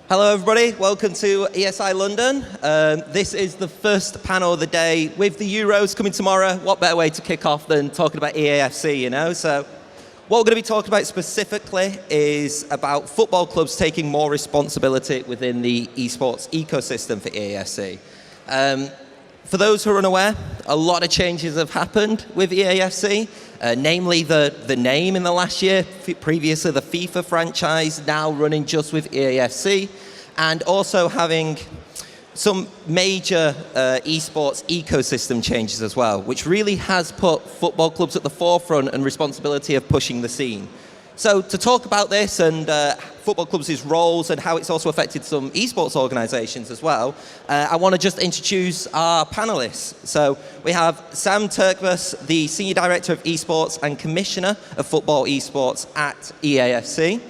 Hello everybody, welcome to ESI London. This is the first panel of the day. With the Euros coming tomorrow, what better way to kick off than talking about EAFC, you know? So what we're going to be talking about specifically is about football clubs taking more responsibility within the esports ecosystem for EAFC. For those who are unaware, a lot of changes have happened with EAFC, namely the name in the last year, previously the FIFA franchise, now running just with EAFC, and also having some major esports ecosystem changes as well, which really has put football clubs at the forefront and responsibility of pushing the scene. So to talk about this and football clubs' roles and how it's also affected some esports organisations as well, I want to just introduce our panellists. So we have Sam Turkbas, the Senior Director of Esports and Commissioner of Football Esports at EAFC.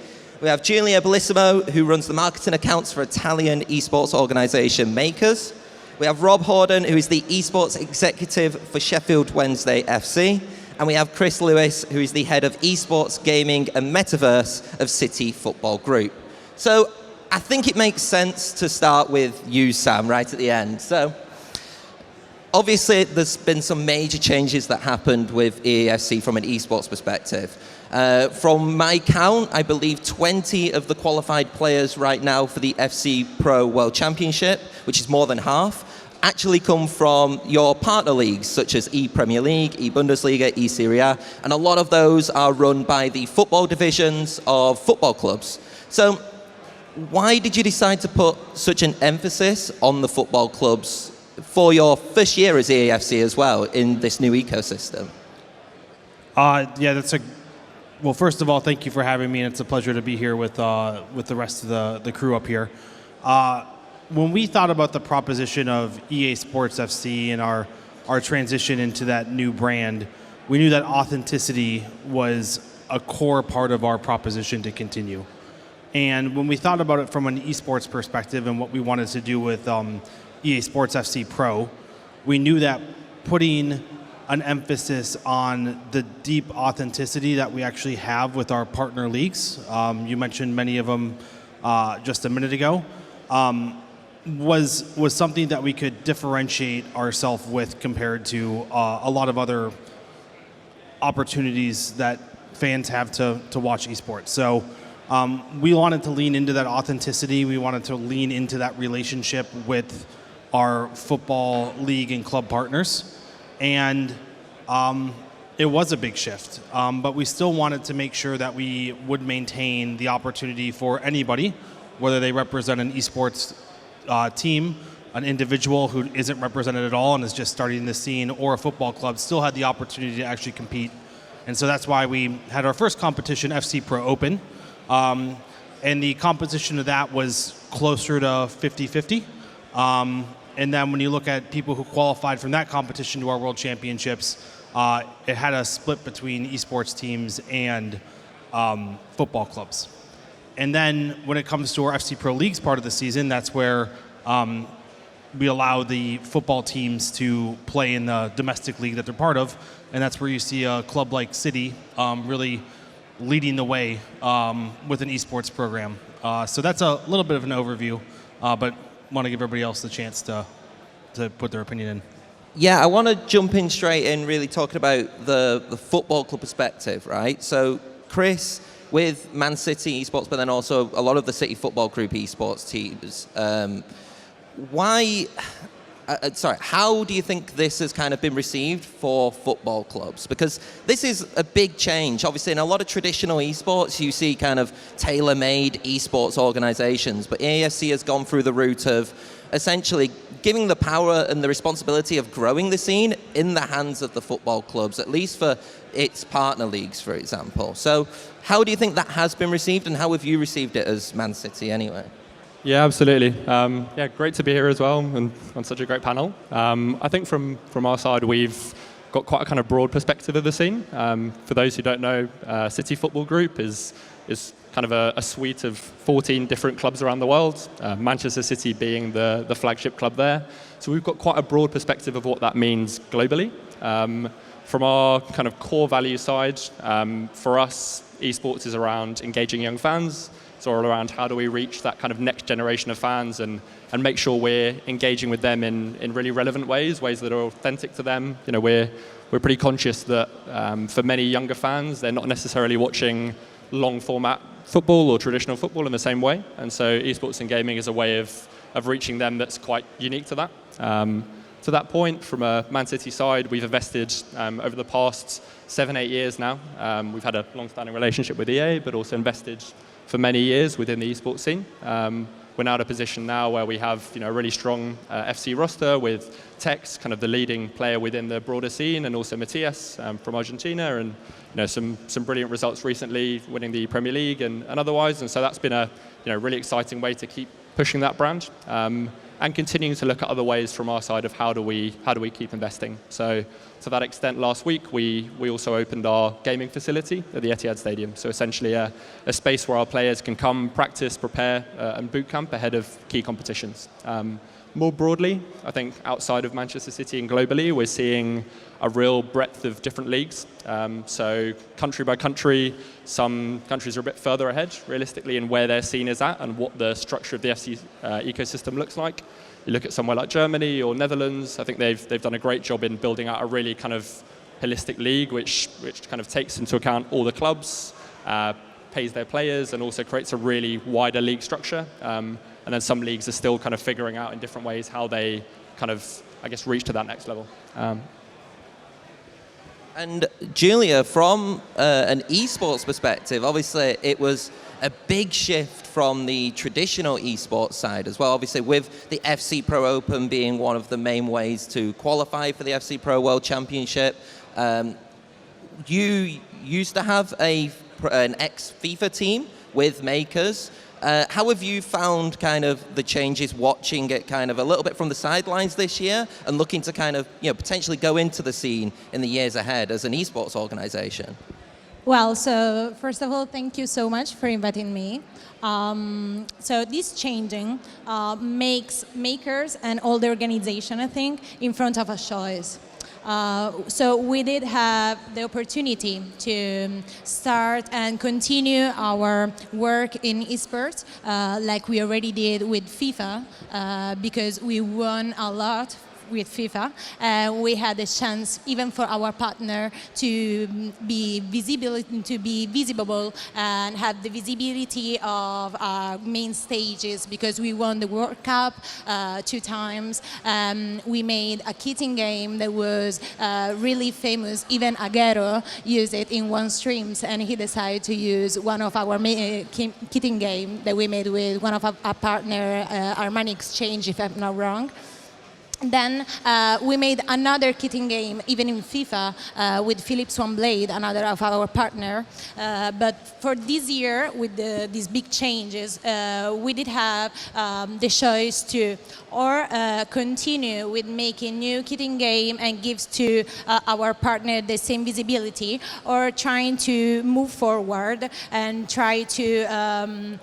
We have Giulia Bellissimo, who runs the marketing accounts for Italian esports organisation Mkers. We have Rob Hawden, who is the esports executive for Sheffield Wednesday FC. And we have Kris, who is the head of esports, gaming and Metaverse of City Football Group. So I think it makes sense to start with you, Sam, right at the end. So obviously there's been some major changes that happened with EAFC from an esports perspective. From my count, I believe 20 of the qualified players right now for the FC Pro World Championship, which is more than half, actually come from your partner leagues, such as E-Premier League, E-Bundesliga, E-Serie A, and a lot of those are run by the football divisions of football clubs. So why did you decide to put such an emphasis on the football clubs for your first year as EAFC as well in this new ecosystem? Well, first of all, thank you for having me, and it's a pleasure to be here with the rest of the crew up here. When we thought about the proposition of EA Sports FC and our transition into that new brand, we knew that authenticity was a core part of our proposition to continue. And when we thought about it from an esports perspective and what we wanted to do with EA Sports FC Pro, we knew that putting an emphasis on the deep authenticity that we actually have with our partner leagues, you mentioned many of them just a minute ago, was something that we could differentiate ourselves with compared to a lot of other opportunities that fans have to watch esports. So we wanted to lean into that authenticity. We wanted to lean into that relationship with our football league and club partners. And it was a big shift, but we still wanted to make sure that we would maintain the opportunity for anybody, whether they represent an esports team, an individual who isn't represented at all and is just starting the scene, or a football club, still had the opportunity to actually compete. And so that's why we had our first competition, FC Pro Open. And the composition of that was closer to 50-50. And then when you look at people who qualified from that competition to our World Championships, it had a split between esports teams and football clubs. And then when it comes to our FC Pro Leagues part of the season, that's where we allow the football teams to play in the domestic league that they're part of. And that's where you see a club like City really leading the way with an esports program. So that's a little bit of an overview, but want to give everybody else the chance to put their opinion in. Yeah, I want to jump in straight in really talking about the football club perspective, right? So Kris, with Man City esports, but then also a lot of the City Football Group esports teams, how do you think this has kind of been received for football clubs? Because this is a big change. Obviously, in a lot of traditional esports, you see kind of tailor-made esports organizations, but EAFC has gone through the route of essentially giving the power and the responsibility of growing the scene in the hands of the football clubs, at least for its partner leagues, for example. So how do you think that has been received, and how have you received it as Man City anyway? Yeah, absolutely. Great to be here as well and on such a great panel. I think from our side, we've got quite a kind of broad perspective of the scene. For those who don't know, City Football Group is kind of a suite of 14 different clubs around the world, Manchester City being the flagship club there. So we've got quite a broad perspective of what that means globally. from our kind of core value side, for us, esports is around engaging young fans. It's all around how do we reach that kind of next generation of fans and make sure we're engaging with them in really relevant ways that are authentic to them. You know, we're pretty conscious that for many younger fans, they're not necessarily watching long format football or traditional football in the same way. And so esports and gaming is a way of reaching them that's quite unique to that. To that point, from a Man City side, we've invested over the past 7-8 years now. We've had a long-standing relationship with EA, but also invested for many years within the esports scene. We're now at a position now where we have, you know, a really strong FC roster with Tex, kind of the leading player within the broader scene, and also Matias from Argentina, and you know, some brilliant results recently, winning the Premier League and otherwise. And so that's been a really exciting way to keep pushing that brand. And continuing to look at other ways from our side of how do we keep investing. So to that extent, last week we also opened our gaming facility at the Etihad Stadium. So essentially a space where our players can come, practice, prepare, and boot camp ahead of key competitions. More broadly, I think outside of Manchester City and globally, we're seeing a real breadth of different leagues. So country by country, some countries are a bit further ahead, realistically, in where their scene is at and what the structure of the FC ecosystem looks like. You look at somewhere like Germany or Netherlands, I think they've done a great job in building out a really kind of holistic league, which kind of takes into account all the clubs, pays their players, and also creates a really wider league structure. And then some leagues are still kind of figuring out in different ways how they kind of, I guess, reach to that next level. And Giulia, from an esports perspective, obviously it was a big shift from the traditional esports side as well. Obviously, with the FC Pro Open being one of the main ways to qualify for the FC Pro World Championship, you used to have an ex-FIFA team with Mkers. How have you found kind of the changes, watching it kind of a little bit from the sidelines this year and looking to kind of, you know, potentially go into the scene in the years ahead as an esports organization? Well, so first of all, thank you so much for inviting me. So this changing makes Mkers and all the organization, I think, in front of a choice. So we did have the opportunity to start and continue our work in esports like we already did with FIFA because we won a lot with FIFA. We had a chance, even for our partner, to be visible and have the visibility of our main stages because we won the World Cup 2 times. We made a kitting game that was really famous. Even Aguero used it in one streams, and he decided to use one of our kitting game that we made with one of our partner, Armani Exchange, if I'm not wrong. Then we made another kitting game, even in FIFA, with Philips One Blade, another of our partner. But for this year, with these big changes, we did have the choice to or continue with making new kitting game and gives to our partner the same visibility, or trying to move forward and try to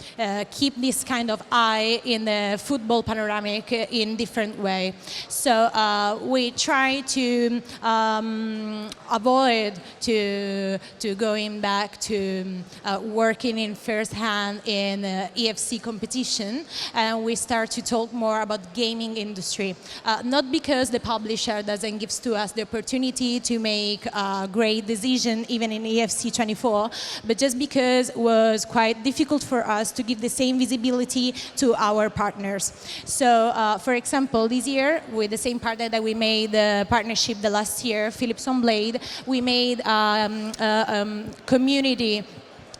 keep this kind of eye in the football panoramic in different way. So we try to avoid to going back to working in first hand in EFC competition, and we start to talk more about gaming industry. Not because the publisher doesn't give to us the opportunity to make a great decision even in EFC 24, but just because it was quite difficult for us to give the same visibility to our partners. So for example, this year, with the same partner that we made the partnership the last year, Philips On Blade, we made community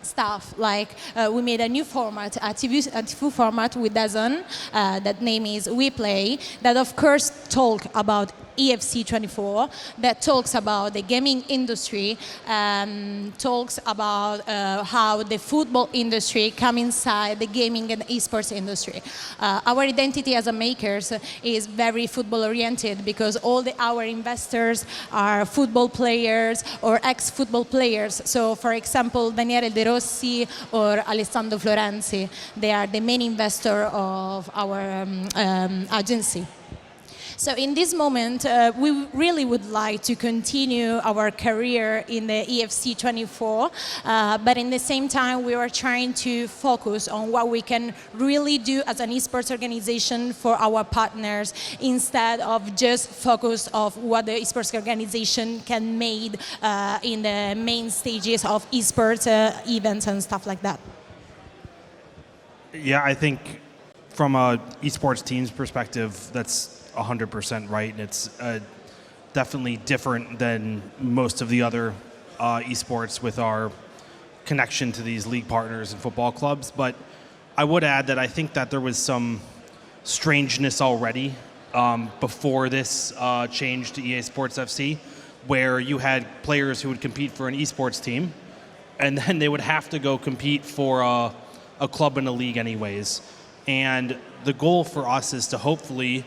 stuff, like we made a new format, a TV format with DAZN, that name is We Play, that of course talk about EFC 24, that talks about the gaming industry, talks about how the football industry come inside the gaming and esports industry. Our identity as a Mkers is very football oriented because all our investors are football players or ex-football players. So for example, Daniele De Rossi or Alessandro Florenzi, they are the main investor of our agency. So in this moment, we really would like to continue our career in the EFC 24, but in the same time, we are trying to focus on what we can really do as an esports organization for our partners, instead of just focus of what the esports organization can make in the main stages of esports events and stuff like that. Yeah, I think from a esports team's perspective, that's 100% right. And it's definitely different than most of the other esports with our connection to these league partners and football clubs. But I would add that I think that there was some strangeness already before this change to EA Sports FC, where you had players who would compete for an esports team, and then they would have to go compete for a club in a league anyways. And the goal for us is to hopefully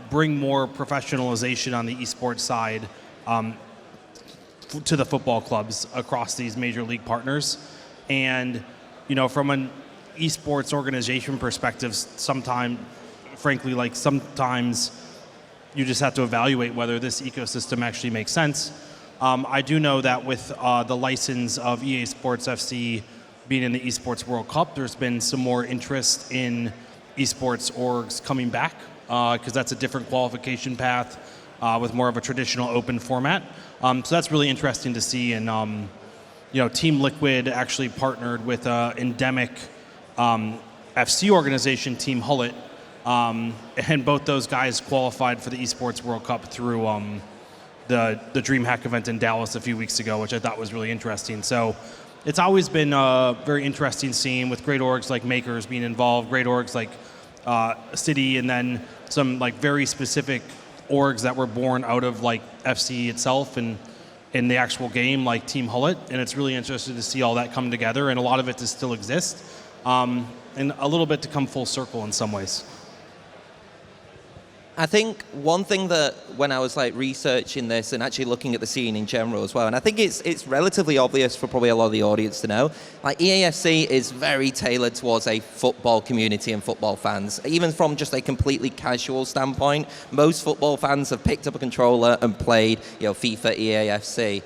bring more professionalization on the esports side to the football clubs across these major league partners. And, you know, from an esports organization perspective, sometimes you just have to evaluate whether this ecosystem actually makes sense. I do know that with the license of EA Sports FC being in the Esports World Cup, there's been some more interest in esports orgs coming back, because that's a different qualification path with more of a traditional open format. So that's really interesting to see. And you know, Team Liquid actually partnered with an endemic FC organization, Team Hullet, and both those guys qualified for the Esports World Cup through the DreamHack event in Dallas a few weeks ago, which I thought was really interesting. So it's always been a very interesting scene with great orgs like Mkers being involved, great orgs like City, and then some like very specific orgs that were born out of like FC itself and in the actual game, like Team Hullet. And it's really interesting to see all that come together, and a lot of it to still exist, and a little bit to come full circle in some ways. I think one thing that when I was like researching this and actually looking at the scene in general as well, and I think it's relatively obvious for probably a lot of the audience to know, like EAFC is very tailored towards a football community and football fans. Even from just a completely casual standpoint, most football fans have picked up a controller and played, you know, FIFA EAFC.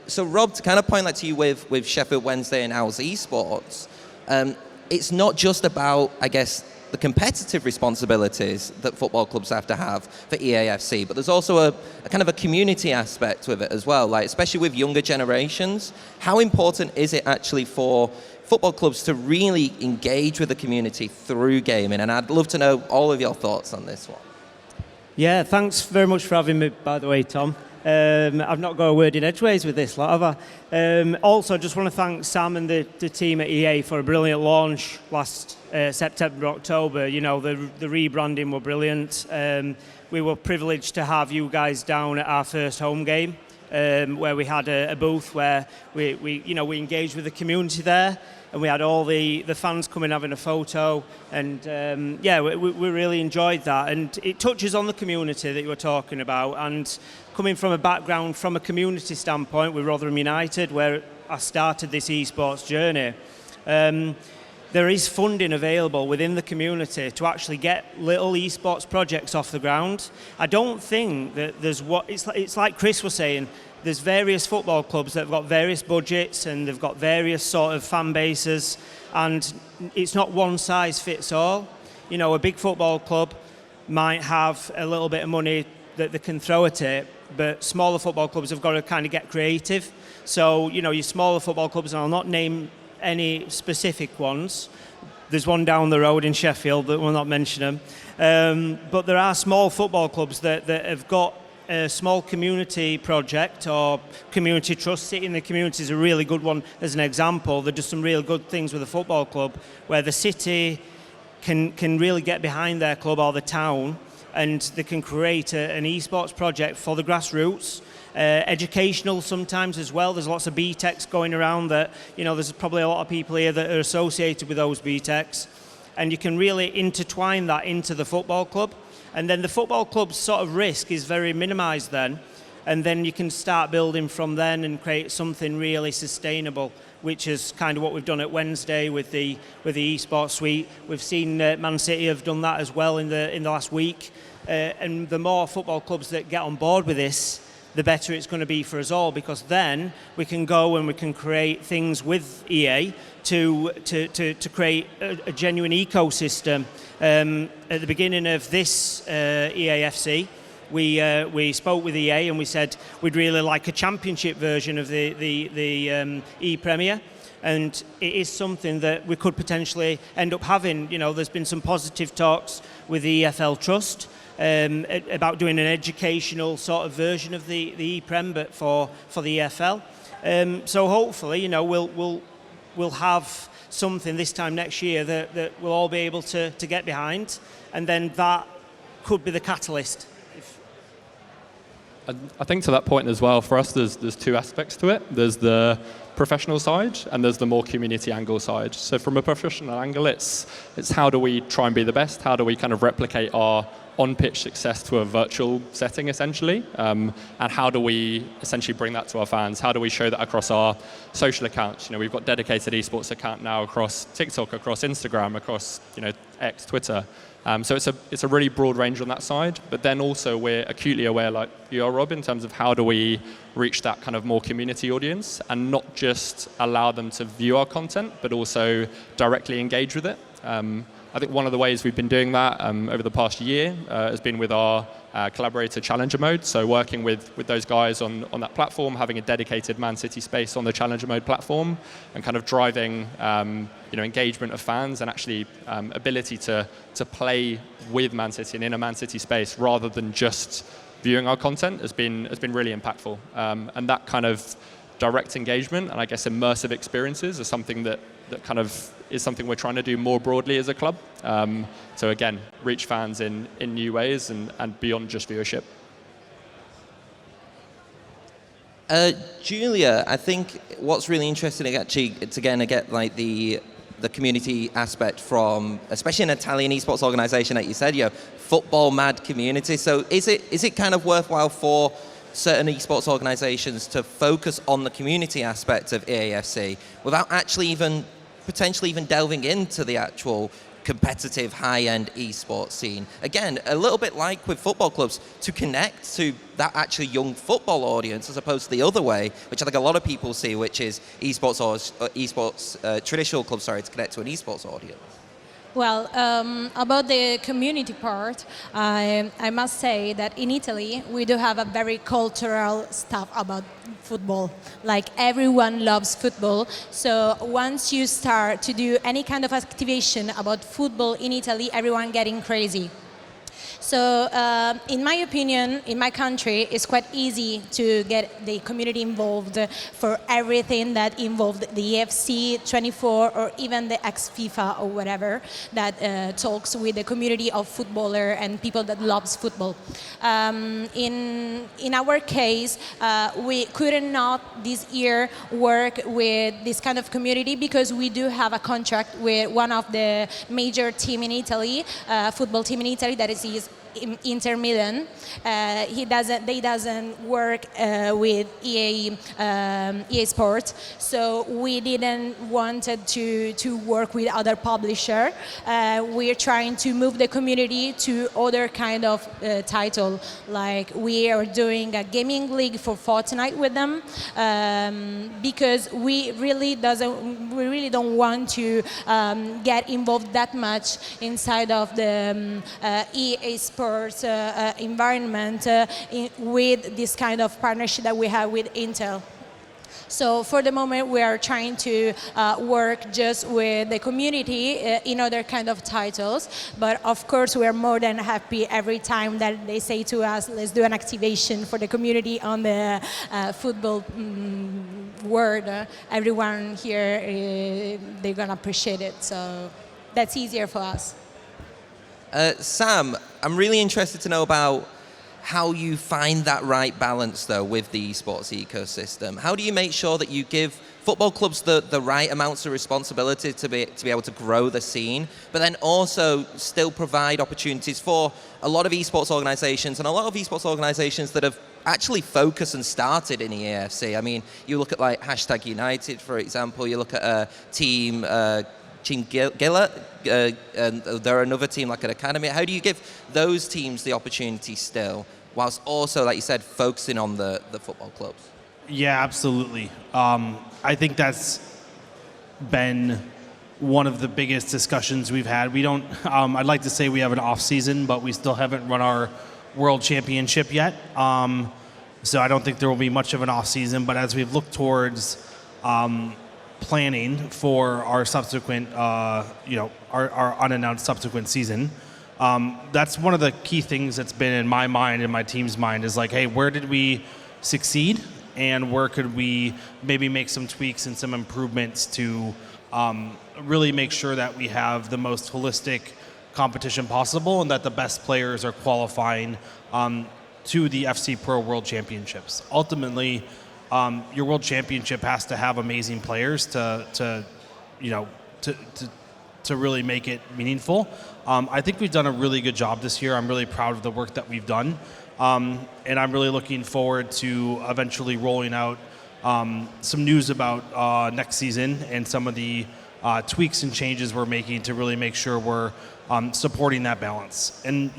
So Rob, to kind of point that to you with Sheffield Wednesday and Owls Esports, it's not just about, I guess, the competitive responsibilities that football clubs have to have for EAFC, but there's also a kind of a community aspect with it as well, like especially with younger generations. How important is it actually for football clubs to really engage with the community through gaming? And I'd love to know all of your thoughts on this one. Yeah, thanks very much for having me, by the way, Tom. I've not got a word in edgeways with this lot, have I? Also, just want to thank Sam and the team at EA for a brilliant launch last September, October. You know, the rebranding were brilliant. We were privileged to have you guys down at our first home game, where we had a booth where we engaged with the community there, and we had all the fans coming having a photo, and we really enjoyed that. And it touches on the community that you were talking about, and coming from a background from a community standpoint with Rotherham United, where I started this esports journey, there is funding available within the community to actually get little esports projects off the ground. I don't think that there's it's like Kris was saying, there's various football clubs that have got various budgets and they've got various sort of fan bases, and it's not one size fits all. You know, a big football club might have a little bit of money that they can throw at it, but smaller football clubs have got to kind of get creative. So, you know, your smaller football clubs, and I'll not name any specific ones. There's one down the road in Sheffield that we'll not mention them. But there are small football clubs that have got a small community project or community trust. City in the Community is a really good one as an example. They do some real good things with a football club where the city can really get behind their club or the town, and they can create an esports project for the grassroots. Educational sometimes as well. There's lots of BTECs going around that, you know, there's probably a lot of people here that are associated with those BTECs, and you can really intertwine that into the football club, and then the football club's sort of risk is very minimized then, and then you can start building from then and create something really sustainable which is kind of what we've done at Wednesday with the Esports Suite. We've seen Man City have done that as well in the last week. And the more football clubs that get on board with this, the better it's going to be for us all, because then we can go and we can create things with EA to create a genuine ecosystem. At the beginning of this EAFC, we spoke with EA and we said we'd really like a championship version of the E-Premier, and it is something that we could potentially end up having. You know, there's been some positive talks with the EFL Trust about doing an educational sort of version of the E-Prem, but for the EFL. So hopefully, you know, we'll have something this time next year that we'll all be able to get behind, and then that could be the catalyst. I think to that point as well, for us, there's two aspects to it. There's the professional side and there's the more community angle side. So from a professional angle, it's how do we try and be the best? How do we kind of replicate our on-pitch success to a virtual setting, essentially? And how do we essentially bring that to our fans? How do we show that across our social accounts? You know, we've got dedicated esports account now across TikTok, across Instagram, across, you know, X, Twitter. So it's a really broad range on that side, but then also we're acutely aware, like you are, Rob, in terms of how do we reach that kind of more community audience and not just allow them to view our content, but also directly engage with it. I think one of the ways we've been doing that over the past year has been with our collaborator Challenger mode. So working with those guys on that platform, having a dedicated Man City space on the Challenger mode platform, and kind of driving engagement of fans and actually ability to play with Man City and in a Man City space rather than just viewing our content has been really impactful. And that kind of direct engagement and I guess immersive experiences are something that kind of is something we're trying to do more broadly as a club. So again, reach fans in new ways and beyond just viewership. Giulia, I think what's really interesting actually to get like the community aspect from, especially an Italian esports organization that you said, football mad community. So is it kind of worthwhile for certain esports organizations to focus on the community aspect of EAFC without actually potentially even delving into the actual competitive high-end esports scene? Again, a little bit like with football clubs, to connect to that actually young football audience as opposed to the other way, which I think a lot of people see, which is traditional clubs, to connect to an esports audience. Well, about the community part, I must say that in Italy we do have a very cultural stuff about football. Like everyone loves football. So once you start to do any kind of activation about football in Italy, everyone getting crazy. So in my opinion, in my country, it's quite easy to get the community involved for everything that involved the EFC 24 or even the ex-FIFA or whatever that talks with the community of footballer and people that loves football. In our case, we could not this year work with this kind of community because we do have a contract with one of the major team in Italy, football team in Italy, that is Inter Milan. They doesn't work with EA Sports, so we didn't wanted to work with other publisher. We're trying to move the community to other kind of title, like we are doing a gaming league for Fortnite with them, because we really don't want to get involved that much inside of the EA Sports environment with this kind of partnership that we have with Intel. So for the moment, we are trying to work just with the community in other kind of titles. But of course, we are more than happy every time that they say to us, let's do an activation for the community on the football world. Everyone here, they're going to appreciate it. So that's easier for us. Sam, I'm really interested to know about how you find that right balance, though, with the esports ecosystem. How do you make sure that you give football clubs the right amounts of responsibility to be able to grow the scene, but then also still provide opportunities for a lot of esports organizations and a lot of esports organizations that have actually focused and started in EAFC? I mean, you look at like Hashtag United, for example, you look at Team Giulia, and they're another team like an academy. How do you give those teams the opportunity still, whilst also, like you said, focusing on the football clubs? Yeah, absolutely. I think that's been one of the biggest discussions we've had. We don't, I'd like to say we have an off season, but we still haven't run our World Championship yet. So I don't think there will be much of an off season, but as we've looked towards planning for our subsequent, our unannounced subsequent season, that's one of the key things that's been in my mind and my team's mind is like, hey, where did we succeed? And where could we maybe make some tweaks and some improvements to really make sure that we have the most holistic competition possible and that the best players are qualifying to the FC Pro World Championships. Ultimately, your World Championship has to have amazing players to really make it meaningful. I think we've done a really good job this year. I'm really proud of the work that we've done. And I'm really looking forward to eventually rolling out some news about next season and some of the tweaks and changes we're making to really make sure we're supporting that balance. And,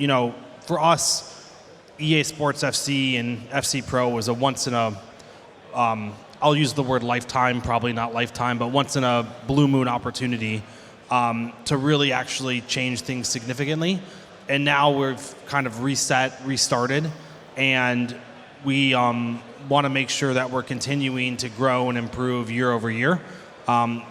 for us, EA Sports FC and FC Pro was a once in a, I'll use the word lifetime, probably not lifetime, but once in a blue moon opportunity to really actually change things significantly. And now we've kind of restarted, and we want to make sure that we're continuing to grow and improve year over year.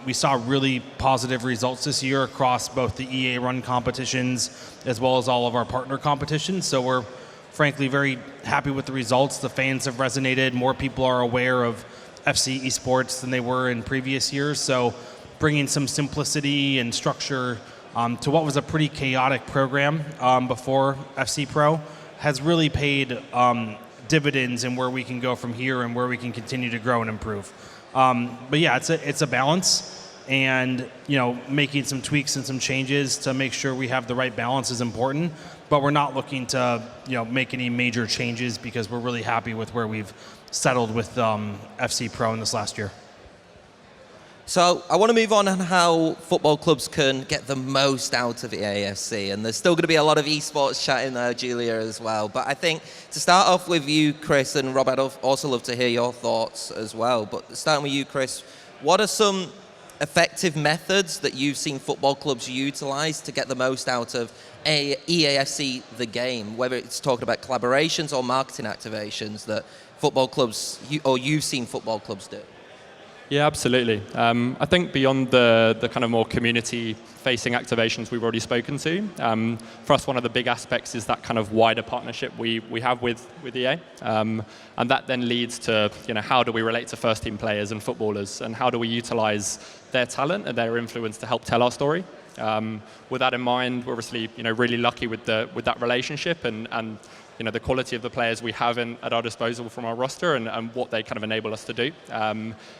We saw really positive results this year across both the EA run competitions as well as all of our partner competitions. So we're frankly very happy with the results. The fans have resonated. More people are aware of FC esports than they were in previous years. So bringing some simplicity and structure to what was a pretty chaotic program before FC Pro has really paid dividends in where we can go from here and where we can continue to grow and improve. But yeah, it's a balance, and making some tweaks and some changes to make sure we have the right balance is important. But we're not looking to make any major changes because we're really happy with where we've settled with FC Pro in this last year. So I want to move on how football clubs can get the most out of EAFC, and there's still going to be a lot of esports chat in there, Giulia, as well. But I think to start off with you, Kris, and Rob, I'd also love to hear your thoughts as well. But starting with you, Kris, what are some effective methods that you've seen football clubs utilize to get the most out of EAFC, the game, whether it's talking about collaborations or marketing activations that football clubs, or you've seen football clubs do? Yeah, absolutely. I think beyond the kind of more community-facing activations we've already spoken to, for us one of the big aspects is that kind of wider partnership we have with EA, and that then leads to how do we relate to first-team players and footballers, and how do we utilize their talent and their influence to help tell our story. With that in mind, we're obviously really lucky with that relationship and the quality of the players we have at our disposal from our roster and what they kind of enable us to do.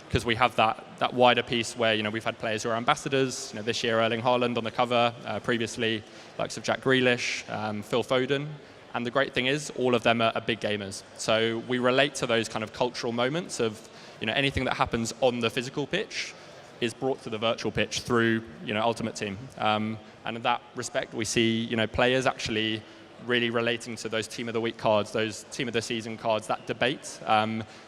Because we have that wider piece where we've had players who are ambassadors. This year Erling Haaland on the cover, previously likes of Jack Grealish, Phil Foden. And the great thing is all of them are big gamers. So we relate to those kind of cultural moments of anything that happens on the physical pitch is brought to the virtual pitch through Ultimate Team. And in that respect, we see players actually really relating to those Team of the Week cards, those Team of the Season cards. That debate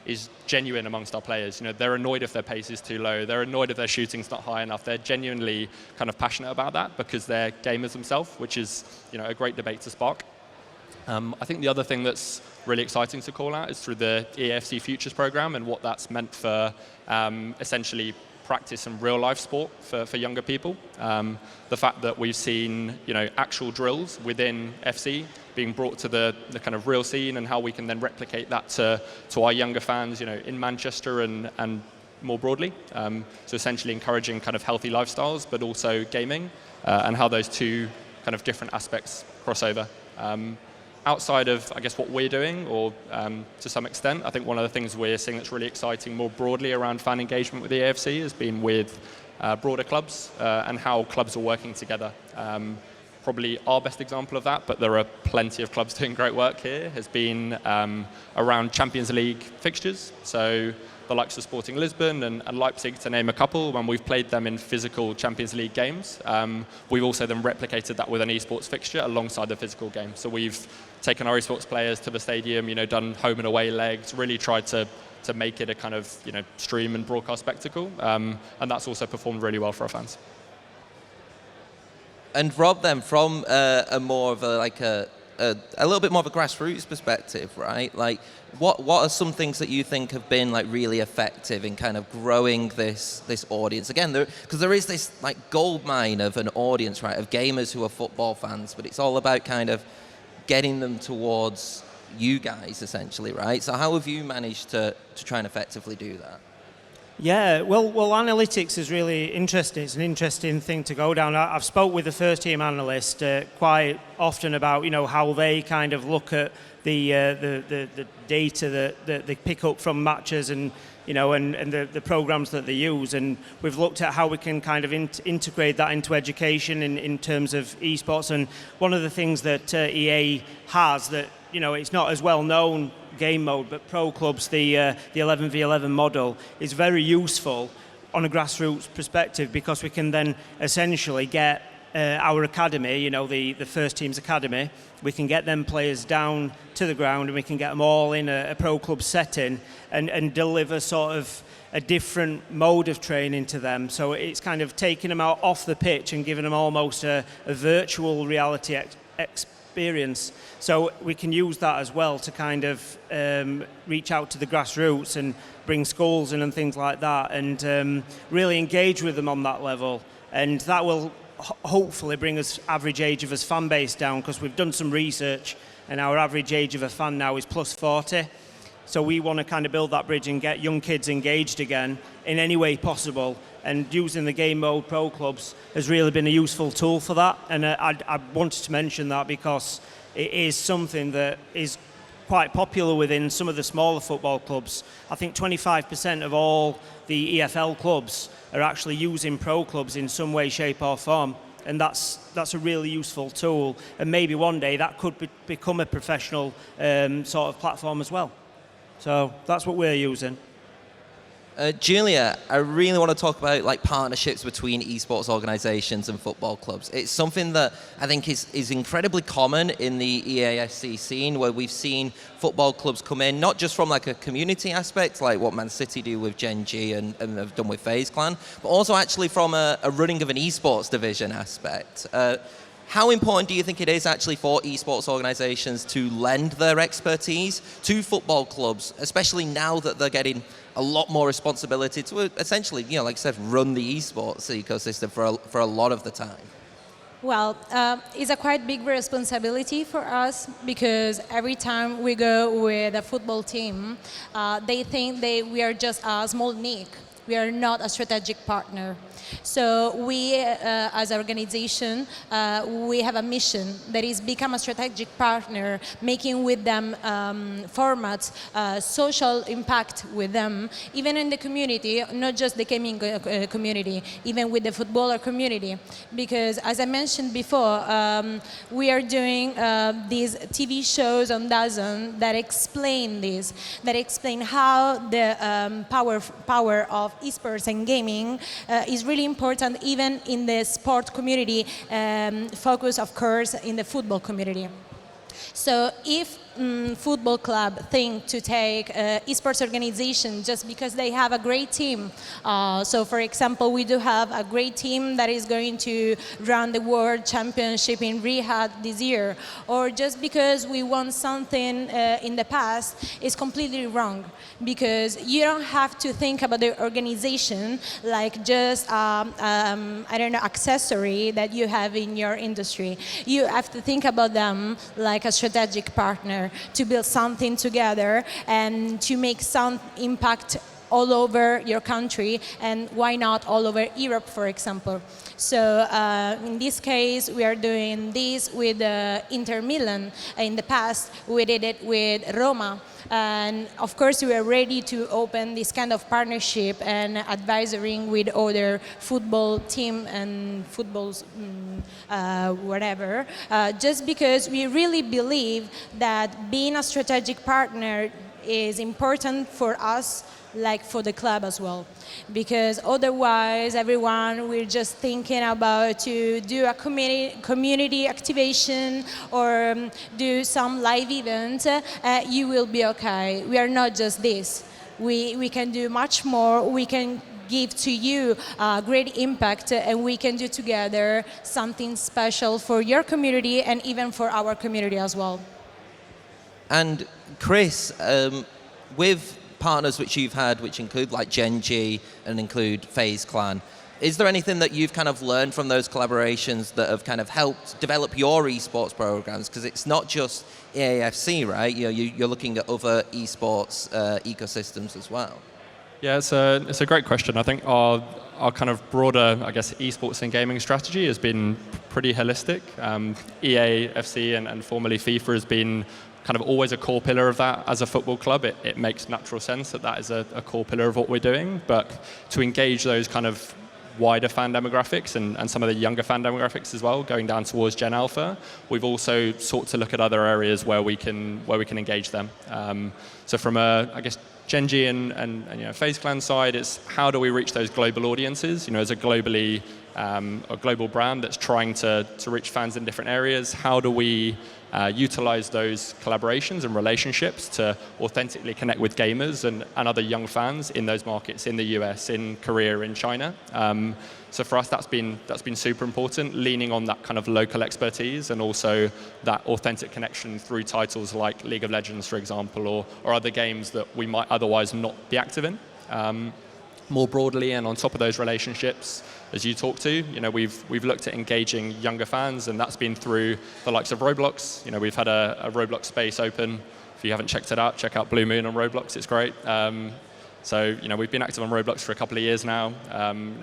is genuine amongst our players. They're annoyed if their pace is too low. They're annoyed if their shooting's not high enough. They're genuinely kind of passionate about that because they're gamers themselves, which is a great debate to spark. I think the other thing that's really exciting to call out is through the EAFC Futures program and what that's meant for essentially practice and real life sport for younger people. The fact that we've seen actual drills within FC being brought to the kind of real scene, and how we can then replicate that to our younger fans in Manchester and more broadly. So essentially encouraging kind of healthy lifestyles but also gaming, and how those two kind of different aspects cross over. outside of, I guess, what we're doing, or to some extent, I think one of the things we're seeing that's really exciting more broadly around fan engagement with the AFC has been with broader clubs and how clubs are working together. Probably our best example of that, but there are plenty of clubs doing great work here, has been around Champions League fixtures. So the likes of Sporting Lisbon and Leipzig, to name a couple, when we've played them in physical Champions League games, we've also then replicated that with an esports fixture alongside the physical game. So we've taken our esports players to the stadium, done home and away legs, really tried to make it a kind of stream and broadcast spectacle, and that's also performed really well for our fans. And Rob, then, from a more of a little bit more of a grassroots perspective, right? Like, what are some things that you think have been like really effective in kind of growing this audience? Again, because there is this like gold mine of an audience, right, of gamers who are football fans, but it's all about kind of getting them towards you guys, essentially, right? So how have you managed to try and effectively do that? Yeah, well, analytics is really interesting. It's an interesting thing to go down. I've spoke with the first team analyst quite often about how they kind of look at the data that they pick up from matches and the programs that they use, and we've looked at how we can kind of integrate that into education in terms of esports. And one of the things that EA has that it's not as well known game mode, but pro clubs, the 11v11 model is very useful on a grassroots perspective, because we can then essentially get our academy, the first team's academy, we can get them players down to the ground and we can get them all in a pro club setting and deliver sort of a different mode of training to them. So it's kind of taking them out off the pitch and giving them almost a virtual reality experience. So we can use that as well to kind of reach out to the grassroots and bring schools in and things like that, and really engage with them on that level. And that will hopefully bring us average age of us fan base down, because we've done some research and our average age of a fan now is plus 40. So we want to kind of build that bridge and get young kids engaged again in any way possible. And using the game mode pro clubs has really been a useful tool for that. And I wanted to mention that because it is something that is quite popular within some of the smaller football clubs. I think 25% of all the EFL clubs are actually using pro clubs in some way, shape or form. And that's a really useful tool. And maybe one day that could become a professional sort of platform as well. So that's what we're using. Giulia, I really want to talk about like partnerships between esports organizations and football clubs. It's something that I think is incredibly common in the EAFC scene, where we've seen football clubs come in, not just from like a community aspect, like what Man City do with Gen G and have done with FaZe Clan, but also actually from a running of an esports division aspect. How important do you think it is actually for esports organizations to lend their expertise to football clubs, especially now that they're getting a lot more responsibility to essentially, like I said, run the esports ecosystem for a lot of the time? Well, it's a quite big responsibility for us, because every time we go with a football team, they think we are just a small niche. We are not a strategic partner. So we, as an organization, we have a mission that is become a strategic partner, making with them formats, social impact with them, even in the community, not just the gaming community, even with the footballer community. Because as I mentioned before, we are doing these TV shows on DAZN that explain this, that explain how the power of esports and gaming is really important, even in the sport community, focus of course in the football community. So if football club think to take esports organization just because they have a great team, so for example we do have a great team that is going to run the world championship in Riyadh this year, or just because we won something in the past, is completely wrong, because you don't have to think about the organization like just I don't know, accessory that you have in your industry. You have to think about them like a strategic partner, to build something together and to make some impact all over your country, and why not all over Europe, for example. So in this case, we are doing this with Inter Milan. In the past, we did it with Roma. And of course, we are ready to open this kind of partnership and advisory with other football team and footballs, whatever, just because we really believe that being a strategic partner is important for us, like for the club as well, because otherwise everyone we're just thinking about to do a community activation or do some live event, you will be okay. We are not just this. We can do much more. We can give to you great impact, and we can do together something special for your community and even for our community as well. And Kris, with partners which you've had, which include like Gen G and include FaZe Clan, is there anything that you've kind of learned from those collaborations that have kind of helped develop your esports programs? Because it's not just EAFC, right? You're looking at other esports ecosystems as well. Yeah, it's a great question. I think our kind of broader, I guess, esports and gaming strategy has been pretty holistic. EAFC and formerly FIFA has been kind of always a core pillar of that. As a football club, it makes natural sense that is a core pillar of what we're doing. But to engage those kind of wider fan demographics and some of the younger fan demographics as well, going down towards Gen Alpha, we've also sought to look at other areas where we can engage them. So from I guess Gen G and FaZe Clan side, it's how do we reach those global audiences? As a global brand that's trying to reach fans in different areas, how do we utilize those collaborations and relationships to authentically connect with gamers and other young fans in those markets, in the US, in Korea, in China. So for us, that's been super important, leaning on that kind of local expertise and also that authentic connection through titles like League of Legends, for example, or other games that we might otherwise not be active in. More broadly, and on top of those relationships, as you talk to, we've looked at engaging younger fans, and that's been through the likes of Roblox. We've had a Roblox space open. If you haven't checked it out, check out Blue Moon on Roblox. It's great. So we've been active on Roblox for a couple of years now.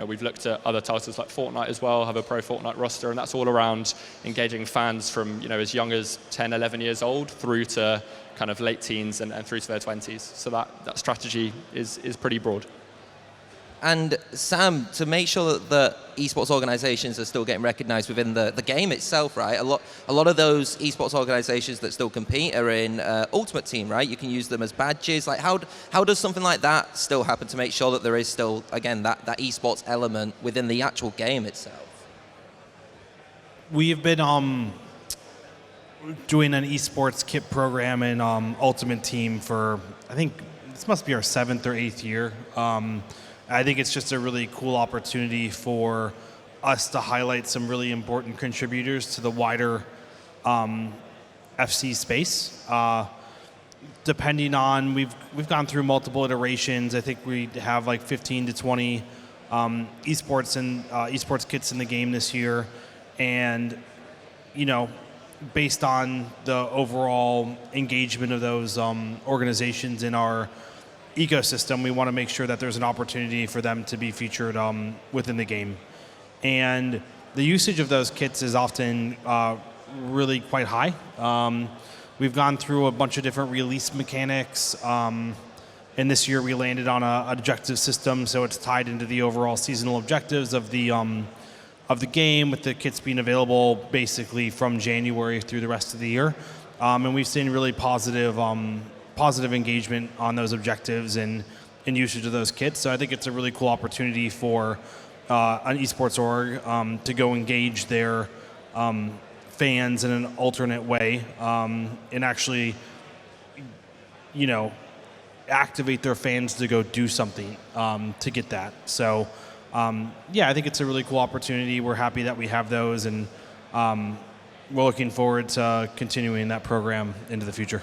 We've looked at other titles like Fortnite as well, have a pro Fortnite roster, and that's all around engaging fans from as young as 10, 11 years old through to kind of late teens and through to their 20s. So that strategy is pretty broad. And Sam, to make sure that esports organizations are still getting recognized within the game itself, right? A lot of those esports organizations that still compete are in Ultimate Team, right? You can use them as badges. Like how does something like that still happen to make sure that there is still, again, that esports element within the actual game itself? We've been doing an esports kit program in Ultimate Team for, I think this must be our 7th or 8th year. I think it's just a really cool opportunity for us to highlight some really important contributors to the wider FC space. Depending on, we've gone through multiple iterations. I think we have like 15 to 20 esports kits in the game this year, and based on the overall engagement of those organizations in our ecosystem, we want to make sure that there's an opportunity for them to be featured within the game. And the usage of those kits is often really quite high. We've gone through a bunch of different release mechanics, and this year we landed on an objective system, so it's tied into the overall seasonal objectives of the game, with the kits being available basically from January through the rest of the year. And we've seen really positive engagement on those objectives and usage of those kits. So I think it's a really cool opportunity for an esports org to go engage their fans in an alternate way and actually, activate their fans to go do something to get that. So I think it's a really cool opportunity. We're happy that we have those, and we're looking forward to continuing that program into the future.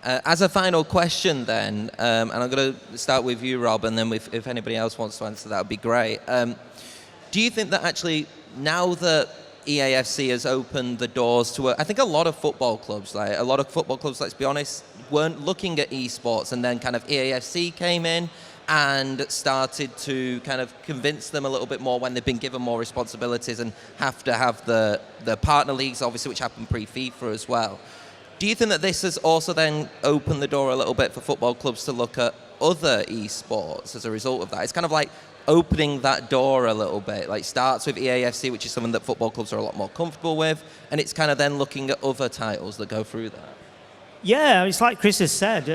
As a final question then, and I'm going to start with you, Rob, and then if anybody else wants to answer, that would be great. Do you think that actually, now that EAFC has opened the doors to I think a lot of football clubs, let's be honest, weren't looking at esports, and then kind of EAFC came in and started to kind of convince them a little bit more when they've been given more responsibilities and have to have the partner leagues, obviously, which happened pre-FIFA as well. Do you think that this has also then opened the door a little bit for football clubs to look at other esports as a result of that? It's kind of like opening that door a little bit. Like, starts with EAFC, which is something that football clubs are a lot more comfortable with, and it's kind of then looking at other titles that go through that. Yeah, it's like Kris has said,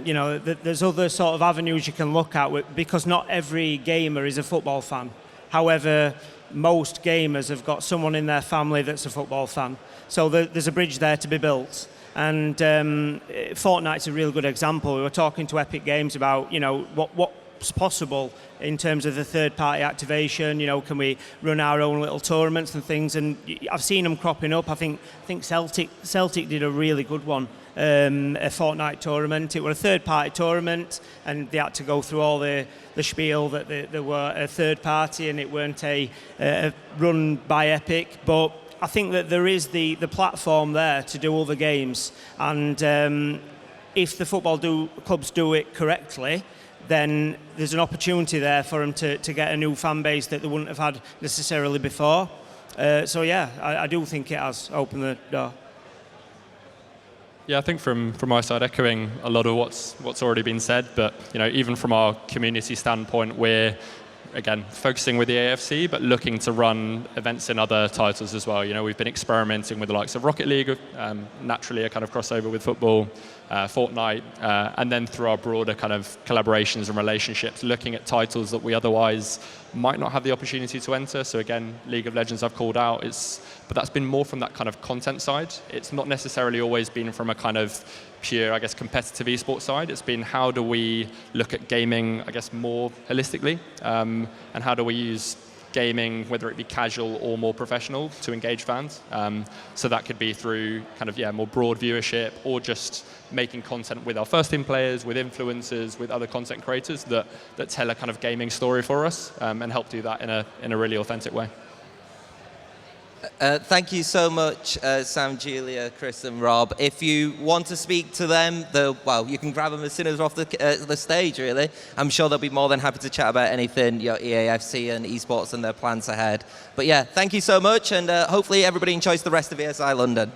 you know, there's other sort of avenues you can look at because not every gamer is a football fan. However, most gamers have got someone in their family that's a football fan. So there's a bridge there to be built. And Fortnite's a real good example. We were talking to Epic Games about, you know, what's possible in terms of the third-party activation. You know, can we run our own little tournaments and things? And I've seen them cropping up. I think Celtic did a really good one. A Fortnite tournament. It was a third-party tournament, and they had to go through all the spiel that they were a third party and it weren't a run by Epic. But I think that there is the platform there to do other games, and if the football clubs do it correctly, then there's an opportunity there for them to get a new fan base that they wouldn't have had necessarily before. So yeah, I do think it has opened the door. Yeah, I think from my side, echoing a lot of what's already been said, but you know, even from our community standpoint, we're again focusing with the AFC, but looking to run events in other titles as well. You know, we've been experimenting with the likes of Rocket League, naturally a kind of crossover with football, Fortnite, and then through our broader kind of collaborations and relationships, looking at titles that we otherwise might not have the opportunity to enter. So again, League of Legends I've called out, but that's been more from that kind of content side. It's not necessarily always been from a kind of pure, I guess, competitive esports side. It's been how do we look at gaming, I guess, more holistically, and how do we use gaming, whether it be casual or more professional, to engage fans. So that could be through kind of, more broad viewership, or just making content with our first team players, with influencers, with other content creators that tell a kind of gaming story for us, and help do that in a really authentic way. Thank you so much, Sam, Giulia, Kris, and Rob. If you want to speak to them, you can grab them as soon as they're off the stage, really. I'm sure they'll be more than happy to chat about anything, EAFC and esports and their plans ahead. But yeah, thank you so much, and hopefully everybody enjoys the rest of ESI London.